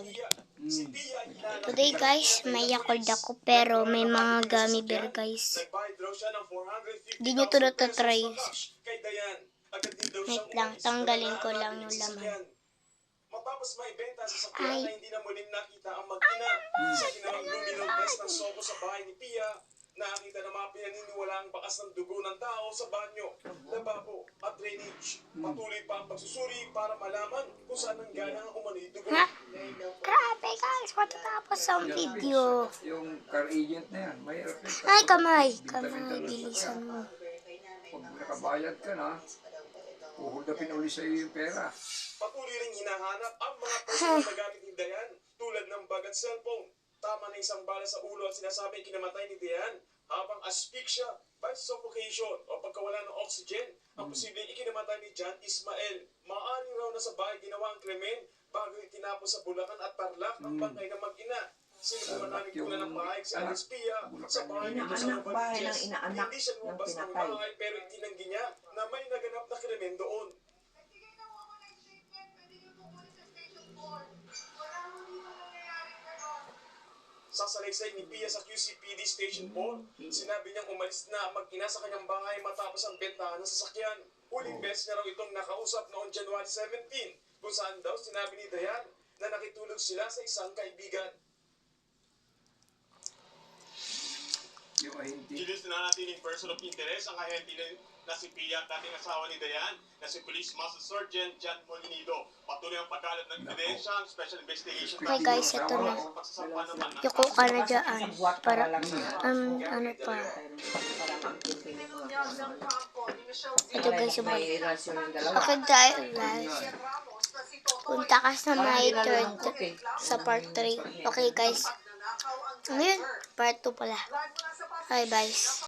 vlog. Today guys, may Yakult ako pero may mga gummy bear guys. Hindi nyo to natatry. Wait lang, tanggalin ko lang yung laman. Matapos maibenta sa sakyan na hindi na muling nakita ang mag-ina sa ginawang luminong test ng sobo sa bahay ni Pia, nakita na mga pinaniniwalaang bakas ng dugo ng tao sa banyo, lababo at drainage. Patuloy pa ang pagsusuri para malaman kung saan nanggana ang umano'y dugo. Grabe guys, matatapos ang video. Yung car agent na yan, may effect. Ay, kamay, bilisan mo. Pag nakabayad ka na, uhuldapin ulit sa'yo yung pera. Patuloy rin hinahanap ang mga personal na gamit ni Dayan tulad ng bag at cellphone. Tama na isang bala sa ulo at sinasabing kinamatay ni Dayan habang asphyxia by suffocation o pagkawala ng oxygen. Ang posibleng ikinamatay ni John Ismael. Maaari raw na sa bahay ginawa ang krimen bago itinapos sa Bulacan at Tarlac ang bangkay ng mag-ina. Sinubukan namin kunan ng pahayag si Alice Pia sa bahay nito sa Novaliches. Hindi siya lumabas ng bahay pero itinanggi niya na may naganap na krimen doon. Sasalaysay ni Pia sa QCPD Station 4, sinabi niyang umalis na ang mag-ina sa kanyang bahay matapos ang bentahan ng sasakyan. Huling beses niya raw itong nakausap noong January 17, kung saan daw sinabi ni Dayan na nakitulog sila sa isang kaibigan. Yung ahente. Gilis na natin yung person of interest, ang ahente na si Pia at dating asawa ni Dayan, na si Police Master Sergeant John Molinido. Patuloy ang pagkalat ng ebidensya, ang special investigation. Okay guys, ito na. Yuko ka na dyan. Para, ano pa. Ito guys, yung okay guys. Punta ka sa my third sa part 3. Okay guys. Ngayon, part 2 pala. Bye guys.